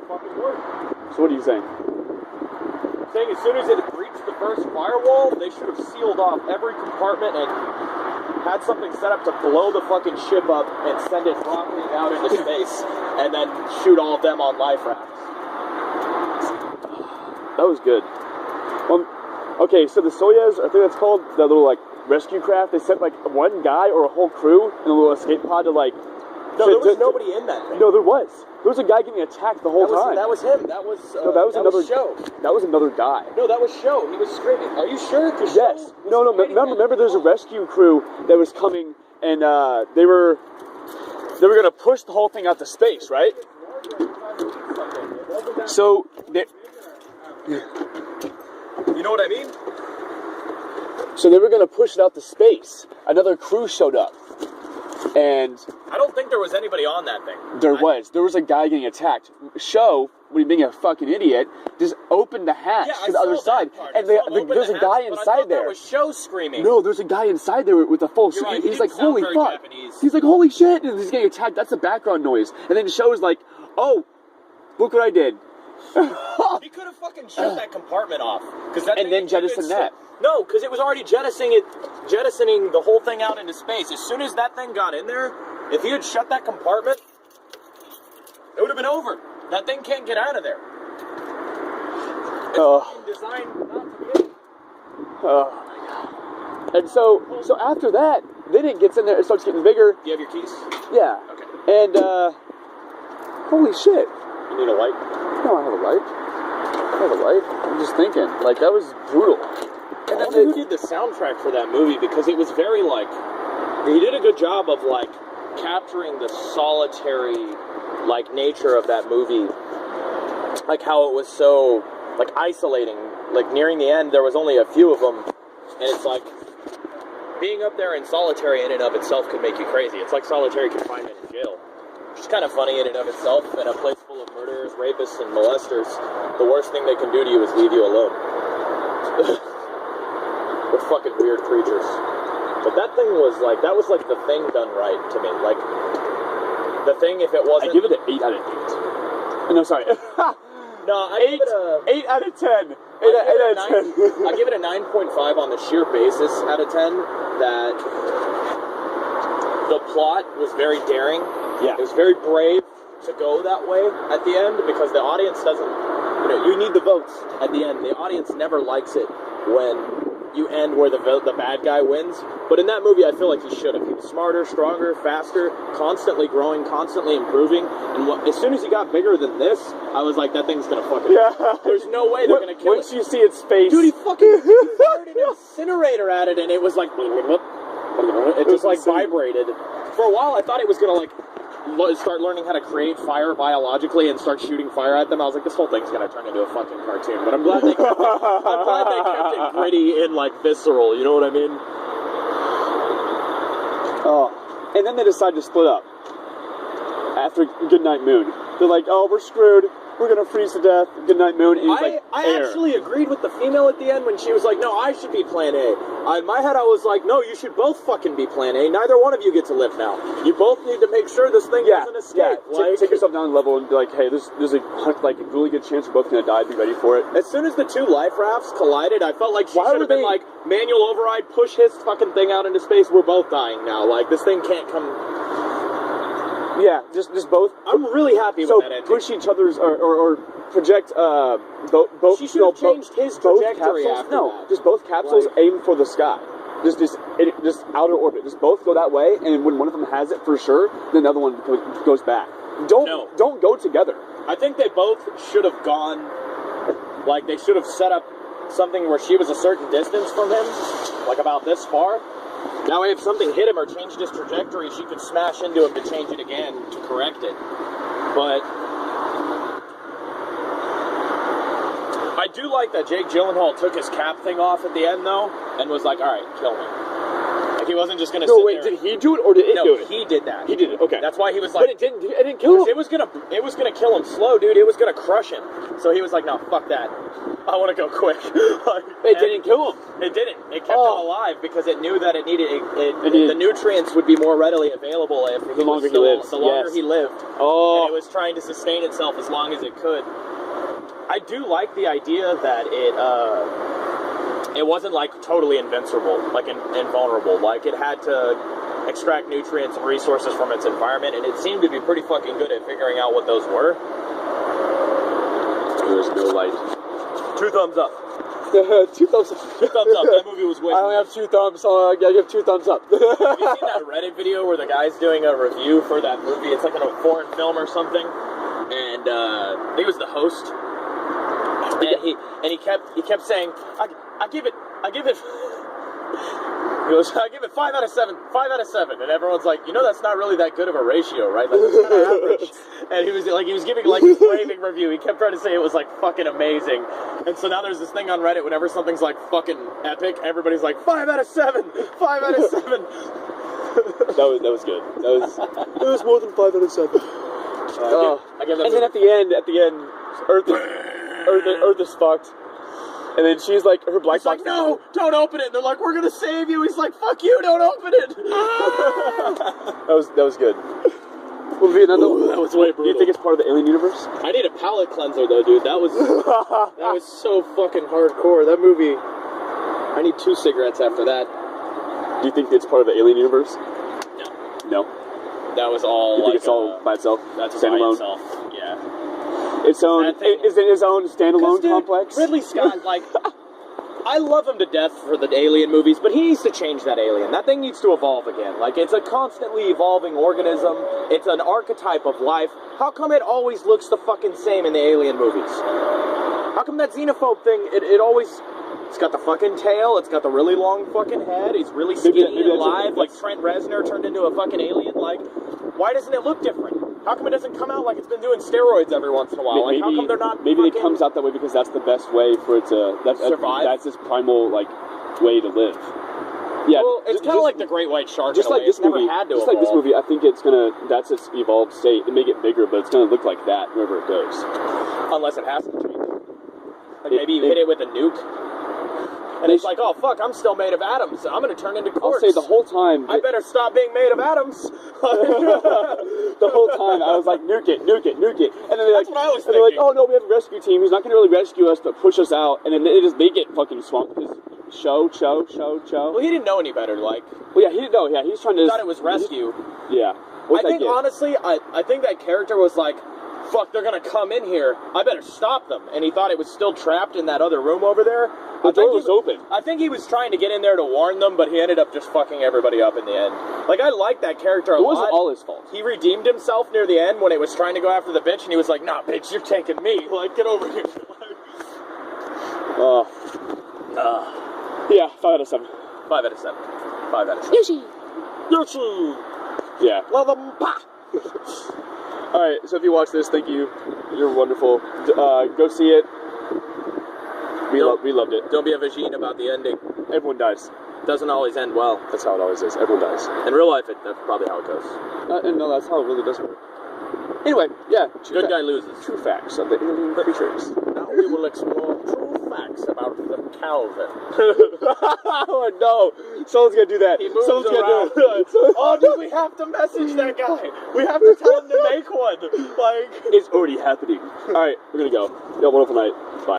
fucking work. So what are you saying? I'm saying as soon as it breached the first firewall, they should have sealed off every compartment and had something set up to blow the fucking ship up and send it rocketing out into space, and then shoot all of them on life rafts. That was good. Okay, so the Soyuz, I think that's called, the little, like, rescue craft, they sent, like, one guy or a whole crew in a little escape pod to, like... No, there was nobody in that thing. No, there was. There was a guy getting attacked the whole time. That was him. That was another Show. That was another guy. No, that was Show. He was screaming. Are you sure? Yes. No, remember there's a rescue crew that was coming, and they were going to push the whole thing out to space, right? So, you know what I mean? So they were going to push it out to space. Another crew showed up. And I don't think there was anybody on that thing. There was a guy getting attacked. Show, when being a fucking idiot, just opened the hatch to the other side. And there's a guy inside there. That was Show screaming. No, there's a guy inside there with a full suit. Right, he's like, holy fuck. Japanese. He's like, holy shit. And he's getting attacked. That's the background noise. And then Show's like, oh, look what I did. He could have fucking shut that compartment off. And then jettisoned that. No, because it was already jettisoning the whole thing out into space. As soon as that thing got in there, if he had shut that compartment, it would have been over. That thing can't get out of there. It's designed not to be. Oh my god. And so after that, then it gets in there, it starts getting bigger. Do you have your keys? Yeah. Okay. And holy shit. You need a light? No, I have a light. I'm just thinking, like, that was brutal. And that's who did the soundtrack for that movie, because it was very, like, he did a good job of, like, capturing the solitary, like, nature of that movie. Like, how it was so, like, isolating. Like, nearing the end, there was only a few of them, and it's like, being up there in solitary in and of itself could make you crazy. It's like solitary confinement in jail. Which is kind of funny in and of itself. In a place full of murderers, rapists, and molesters, the worst thing they can do to you is leave you alone. They're fucking weird creatures. But that thing was like, that was like the Thing done right to me. Like, the Thing, if it wasn't... I give it an 8 out of 8. No, sorry. No, I give it a... 8 out of 10. 8 out of 10. I give it a 9.5 on the sheer basis out of 10, that the plot was very daring. Yeah. It was very brave to go that way at the end, because the audience doesn't, you need the votes at the end. The audience never likes it when you end where the bad guy wins. But in that movie, I feel like he should have. He was smarter, stronger, faster, constantly growing, constantly improving. And as soon as he got bigger than this, I was like, that thing's gonna fucking... Yeah. There's no way they're gonna kill it. Once you see its face... Dude, he fucking fired an incinerator at it, and it was like... It just like vibrated. For a while, I thought it was gonna like start learning how to create fire biologically and start shooting fire at them. I was like, this whole thing's gonna turn into a fucking cartoon. But I'm glad they kept it gritty and like visceral. You know what I mean? Oh, and then they decide to split up after Goodnight Moon. They're like, oh, we're screwed. We're gonna freeze to death. Goodnight Moon. And I actually agreed with the female at the end when she was like, no, I should be Plan A. In my head, I was like, no, you should both fucking be Plan A. Neither one of you get to live now. You both need to make sure this thing doesn't escape. Yeah. Take yourself down a level and be like, hey, there's a really good chance we're both gonna die. Be ready for it. As soon as the two life rafts collided, I felt like she should have been like, manual override, push his fucking thing out into space. We're both dying now. Like, this thing can't come... Yeah, just both. I'm really happy with that ending. Push each other's or project both. She should have changed his trajectory after that. Just both capsules aim for the sky. Just outer orbit. Just both go that way, and when one of them has it for sure, then the other one goes back. Don't go together. I think they both should have gone. Like, they should have set up something where she was a certain distance from him, like about this far. That way, if something hit him or changed his trajectory, she could smash into him to change it again to correct it. But I do like that Jake Gyllenhaal took his cap thing off at the end, though, and was like, all right, kill me. Like, He wasn't just gonna. No, sit wait. there. Did he do it or did it do No, it? he did that. He did it. Okay. That's why he was like. But it didn't. It didn't kill him. It was gonna kill him slow, dude. It was gonna crush him. So he was like, "No, fuck that. I want to go quick." It didn't kill him. It didn't. It kept him alive because it knew that it needed the nutrients would be more readily available if the longer he lives. The longer he lived. Oh. And it was trying to sustain itself as long as it could. I do like the idea that it wasn't like totally invincible, like invulnerable. Like it had to extract nutrients and resources from its environment, and it seemed to be pretty fucking good at figuring out what those were. There's no light. 2 thumbs up. 2 thumbs up. 2 thumbs up. That movie was way. I only have 2 thumbs, so I give 2 thumbs up. Have you seen that Reddit video where the guy's doing a review for that movie? It's like in a foreign film or something, and I think it was the host. And he kept saying, I give it. He goes, I give it 5 out of 7, 5 out of 7, and everyone's like, that's not really that good of a ratio, right? Like, it's kind of average. And he was giving like a raving review. He kept trying to say it was like fucking amazing. And so now there's this thing on Reddit. Whenever something's like fucking epic, everybody's like 5 out of 7, 5 out of 7. That was good. It was more than 5 out of 7. I give that. And then at the end, Earth is fucked. And then she's like, her black box. Like, no, don't open it. And they're like, we're gonna save you. He's like, fuck you, don't open it. that was good. Well, Vietnam, that was way brutal. Do you think it's part of the Alien universe? I need a palate cleanser though, dude. That was so fucking hardcore. That movie. I need 2 cigarettes after that. Do you think it's part of the Alien universe? No. That was all. You think it's all by itself? That's standalone. by itself. Yeah. Is it his own standalone complex? Ridley Scott, like, I love him to death for the Alien movies, but he needs to change that alien. That thing needs to evolve again. Like, it's a constantly evolving organism. It's an archetype of life. How come it always looks the fucking same in the Alien movies? How come that xenophobe thing, it always... It's got the fucking tail, it's got the really long fucking head, he's really skinny and alive, like Trent Reznor turned into a fucking alien, like, why doesn't it look different? How come it doesn't come out like it's been doing steroids every once in a while? Like, how come they're not Maybe it comes out that way because that's the best way for it to... survive? That's its primal, like, way to live. Yeah, well, it's kind of like the great white shark. Just like this movie, had to just like this movie, I think it's gonna. That's its evolved state. It may get bigger, but it's gonna look like that wherever it goes. Unless it has to change. Like maybe you hit it with a nuke. And it's like, oh fuck, I'm still made of atoms. I'm gonna turn into quartz. I'll say the whole time. I better stop being made of atoms. The whole time I was like, nuke it. And then That's what I was thinking. They're like, oh no, we have a rescue team. He's not gonna really rescue us, but push us out. And then they get fucking swamped because show. Well, he didn't know any better. Like, well, yeah, he didn't know. Yeah, he's trying to. He thought it was rescue. Yeah. I think honestly, I think that character was like, fuck, they're gonna come in here. I better stop them. And he thought it was still trapped in that other room over there. The door was open. I think he was trying to get in there to warn them, but he ended up just fucking everybody up in the end. Like, I like that character a lot. It wasn't all his fault. He redeemed himself near the end when it was trying to go after the bitch, and he was like, nah, bitch, you're taking me. Like, get over here. Yeah, 5 out of 7. 5 out of 7. 5 out of 7. Yoshi! Yeah. Love them. Alright, so if you watch this, thank you. You're wonderful. Go see it. We loved it. Don't be a vagine about the ending. Everyone dies. Doesn't always end well. That's how it always is. Everyone dies. In real life, that's probably how it goes. And no, that's how it really does work. Anyway, yeah. Good guy loses. True facts of the alien creatures. Now we will explore true facts about the Calvin. Oh no! Someone's gonna do that. Someone's gonna do it. Oh, dude, we have to message that guy. We have to tell him to make one. Like, it's already happening. All right, we're gonna go. You have a wonderful night. Bye.